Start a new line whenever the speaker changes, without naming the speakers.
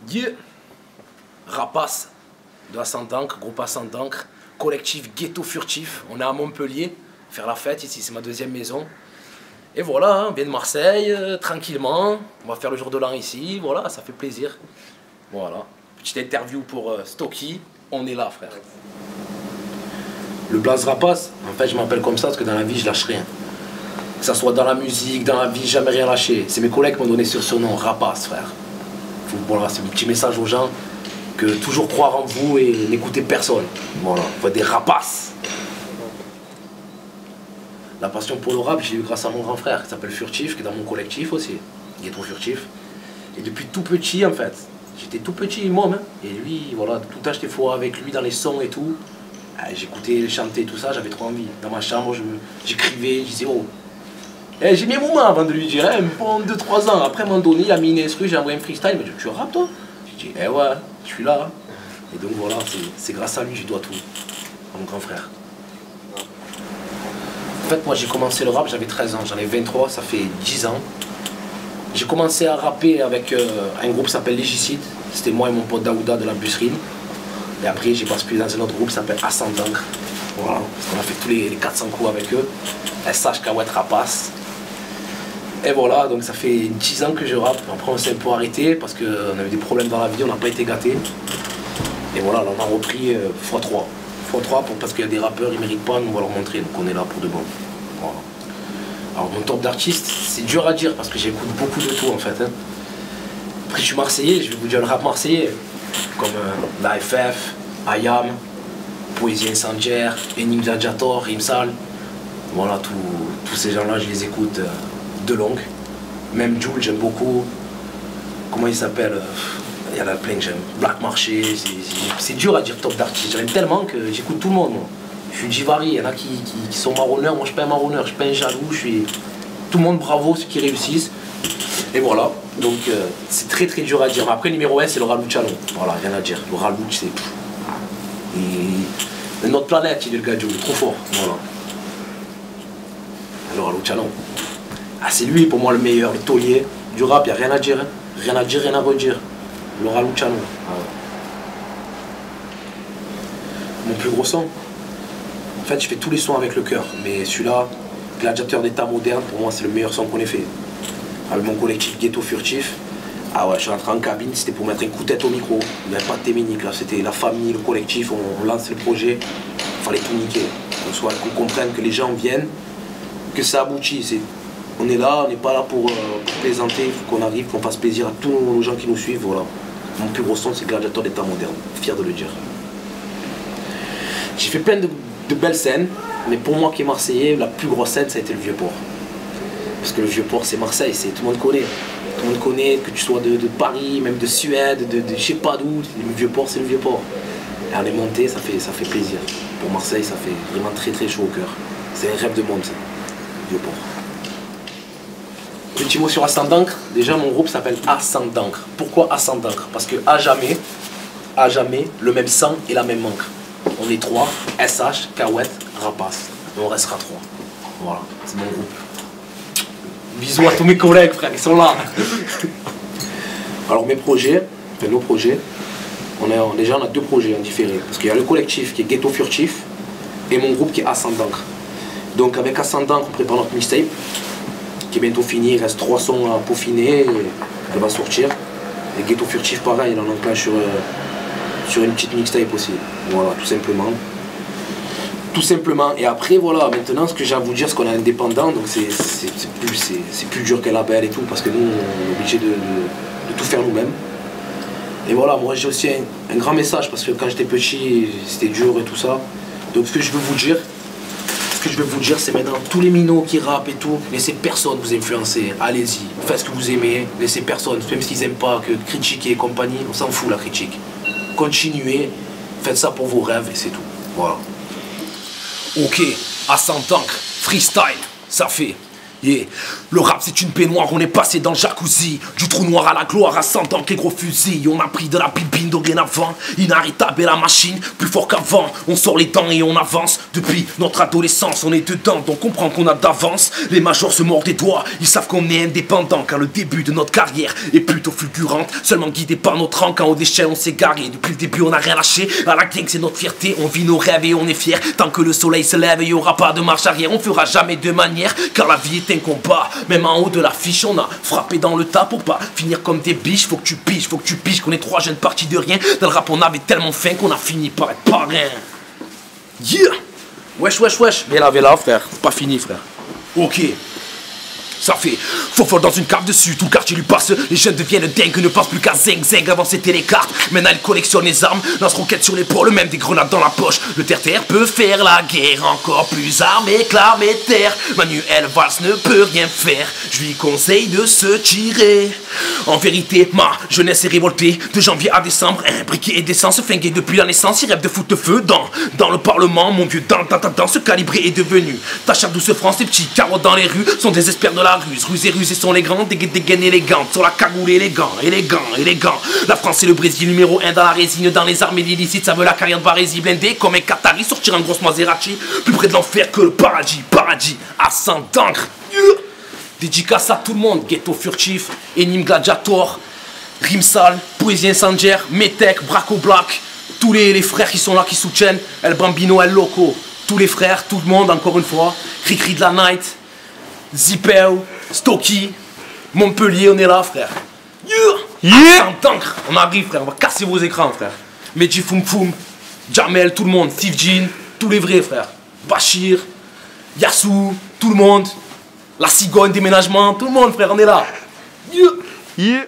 Yeah. Rapace de Ascendancre, groupe Ascendancre, collectif Ghetto Furtif. On est à Montpellier, faire la fête ici, c'est ma deuxième maison. Et voilà, on vient de Marseille, tranquillement. On va faire le jour de l'an ici, voilà, ça fait plaisir. Voilà, petite interview pour Stocky, on est là frère. Le Blaze Rapace, en fait je m'appelle comme ça parce que dans la vie je lâche rien. Que ça soit dans la musique, dans la vie, jamais rien lâché. C'est mes collègues qui m'ont donné ce surnom, Rapace frère. Voilà, c'est un petit message aux gens, que toujours croire en vous et n'écouter personne. Voilà, faut être des rapaces. La passion pour le rap, j'ai eu grâce à mon grand frère qui s'appelle Furtif, qui est dans mon collectif aussi, Ghetto Furtif. Et depuis tout petit en fait, j'étais tout petit, môme, hein. Et lui, voilà, tout le temps j'étais fort avec lui dans les sons et tout. J'écoutais, chanter tout ça, j'avais trop envie. Dans ma chambre, j'écrivais, je disais oh. Et j'ai mis un moment avant de lui dire, pendant 2-3 ans. Après, à un moment donné, il a mis une instru, j'ai envoyé un freestyle, il m'a dit, tu rappes toi? J'ai dit, eh ouais, je suis là. Et donc voilà, c'est grâce à lui que je dois tout, à mon grand frère. En fait, moi j'ai commencé le rap, j'avais 13 ans, j'en ai 23, ça fait 10 ans. J'ai commencé à rapper avec un groupe qui s'appelle Légicide. C'était moi et mon pote Daouda de la Busserine. Et après, j'ai basculé dans un autre groupe qui s'appelle Ascendancre. Voilà, parce qu'on a fait tous les 400 coups avec eux. SH, Kawet, Rapace. Et voilà, donc ça fait 10 ans que je rappe. Après on s'est un peu arrêté parce qu'on avait des problèmes dans la vie, on n'a pas été gâtés. Et voilà, là, on a repris x3. x3 parce qu'il y a des rappeurs, ils ne méritent pas, on va leur montrer, donc on est là pour de bon. Voilà. Alors mon top d'artiste, c'est dur à dire parce que j'écoute beaucoup de tout en fait. Hein. Après je suis marseillais, je vais vous dire le rap marseillais. Comme la FF, IAM, Poésie Incendiaire, Enim Gladiator, Rimsal. Voilà, tous ces gens-là, je les écoute de longue. Même Jules, j'aime beaucoup. Comment il s'appelle? Il y en a plein que j'aime. Black Marché, c'est dur à dire top d'artiste. J'aime tellement que j'écoute tout le monde. Moi. Je suis divari, il y en a qui sont marronneurs. Moi, je suis pas un marronneur, je suis pas un jaloux. Je suis tout le monde bravo, ceux qui réussissent. Et voilà, donc c'est très très dur à dire. Après, numéro 1, c'est le Ralou Chalon. Voilà, rien à dire. Le Ralou, c'est. Notre planète, il est le gadjo, il est trop fort. Voilà. Le Ralou Chalon. Ah, c'est lui pour moi le meilleur, le taulier du rap, il n'y a rien à dire. Hein. Rien à dire, rien à redire. Le Ralou Chalon. Ah ouais. Mon plus gros son. En fait, je fais tous les sons avec le cœur. Mais celui-là, Gladiateur d'état moderne, pour moi, c'est le meilleur son qu'on ait fait. Avec mon collectif Ghetto Furtif. Ah ouais, je suis rentré en cabine, c'était pour mettre un coup de tête au micro. Il n'y avait pas de téménique là, c'était la famille, le collectif, on lance le projet. Il fallait tout niquer. Qu'on comprenne, que les gens viennent, que ça aboutit. On est là, on n'est pas là pour plaisanter, il faut qu'on arrive, qu'on fasse plaisir à tous nos gens qui nous suivent. Voilà. Mon plus gros son, c'est Gladiateur d'état moderne, fier de le dire. J'ai fait plein de belles scènes, mais pour moi qui est marseillais, la plus grosse scène, ça a été le Vieux-Port. Parce que le Vieux-Port, c'est Marseille, tout le monde connaît. Tout le monde connaît, que tu sois de Paris, même de Suède, de je sais pas d'où, le Vieux-Port, c'est le Vieux-Port. Et on est monté, ça fait plaisir. Pour Marseille, ça fait vraiment très très chaud au cœur. C'est un rêve de monde, ça, Vieux-Port. Petit mot sur Ascendancre. Déjà, mon groupe s'appelle Ascendancre. Pourquoi Ascendancre? Parce que à jamais, le même sang et la même encre. On est 3, SH, Kawet, Rapace. Et on restera 3. Voilà, c'est mon groupe. Bisous à tous mes collègues, frère, ils sont là. Alors mes projets, enfin nos projets, déjà on a 2 projets en différé. Parce qu'il y a le collectif qui est Ghetto Furtif et mon groupe qui est Ascendancre. Donc avec Ascendancre, on prépare notre mixtape qui est bientôt fini. Il reste 3 sons à peaufiner et elle va sortir. Et Ghetto Furtif, pareil, il en enclenche sur une petite mixtape aussi. Voilà, tout simplement. Tout simplement. Et après, voilà, maintenant, ce que j'ai à vous dire, c'est qu'on est indépendant, donc c'est plus dur qu'un label et tout, parce que nous, on est obligé de tout faire nous-mêmes. Et voilà, moi, j'ai aussi un grand message, parce que quand j'étais petit, c'était dur et tout ça. Donc, ce que je veux vous dire, c'est maintenant, tous les minots qui rappent et tout, laissez personne vous influencer. Allez-y, faites ce que vous aimez, laissez personne, même s'ils n'aiment pas, que critiquer et compagnie, on s'en fout la critique. Continuez, faites ça pour vos rêves et c'est tout. Voilà. Ok, Ascendancre, freestyle, ça fait Yeah. Le rap c'est une baignoire, on est passé dans le jacuzzi. Du trou noir à la gloire, ascendant que les gros fusils. On a pris de la bibine dorénavant, inarrêtable et la machine, plus fort qu'avant. On sort les dents et on avance. Depuis notre adolescence, on est dedans, donc on comprend qu'on a d'avance. Les majors se mordent les doigts, ils savent qu'on est indépendant. Car le début de notre carrière est plutôt fulgurante, seulement guidé par notre rang. Quand au déchet on s'est garé, depuis le début on a rien lâché. À la gang c'est notre fierté, on vit nos rêves et on est fiers. Tant que le soleil se lève, il n'y aura pas de marche arrière. On fera jamais de manière, car la vie est un combat. Même en haut de l'affiche, on a frappé dans le tas pour pas finir comme des biches. Faut que tu piges qu'on est trois jeunes partis de rien. Dans le rap, on avait tellement faim qu'on a fini par être parrain. Yeah! Wesh, wesh, wesh. Viens là, frère. C'est pas fini, frère. Ok. Ça fait faux dans une cave dessus, tout le quartier lui passe. Les jeunes deviennent dingues, ne pensent plus qu'à zing zing. Avant c'était les cartes, maintenant ils collectionnent les armes. Lance roquettes sur l'épaule, même des grenades dans la poche. Le terre-terre peut faire la guerre, encore plus armé que l'armée de terre. Manuel Valls ne peut rien faire, je lui conseille de se tirer. En vérité, ma jeunesse est révoltée. De janvier à décembre, un briquet et d'essence flingué depuis la naissance. Il rêve de foutre le feu dans le parlement. Mon vieux dans ce calibré est devenu ta chère douce France. Les petits carottes dans les rues sont des experts de la ruse. Rusés sont les grands, des gaines élégantes. Sur la cagoule élégant. La France et le Brésil numéro 1 dans la résine. Dans les armées illicites, ça veut la carrière de Barésie. Blindé comme un Qatari, sortir en grosse Maserati. Plus près de l'enfer que le paradis. À 100 d'encre. Dédicace à tout le monde. Ghetto furtif, énigme gladiator, rime sale, poésie incendiaire, Metec, Braco Black. Tous les frères qui sont là, qui soutiennent. El Bambino, El Loco. Tous les frères, tout le monde, encore une fois. Ricri de la Night. Zippel, Stocky, Montpellier, on est là, frère. Yeah. On arrive, frère, on va casser vos écrans, frère. Medji Foum Foum, Jamel, tout le monde, Steve Jean, tous les vrais, frère. Bachir, Yassou, tout le monde. La cigogne, déménagement, tout le monde, frère, on est là. Yeah.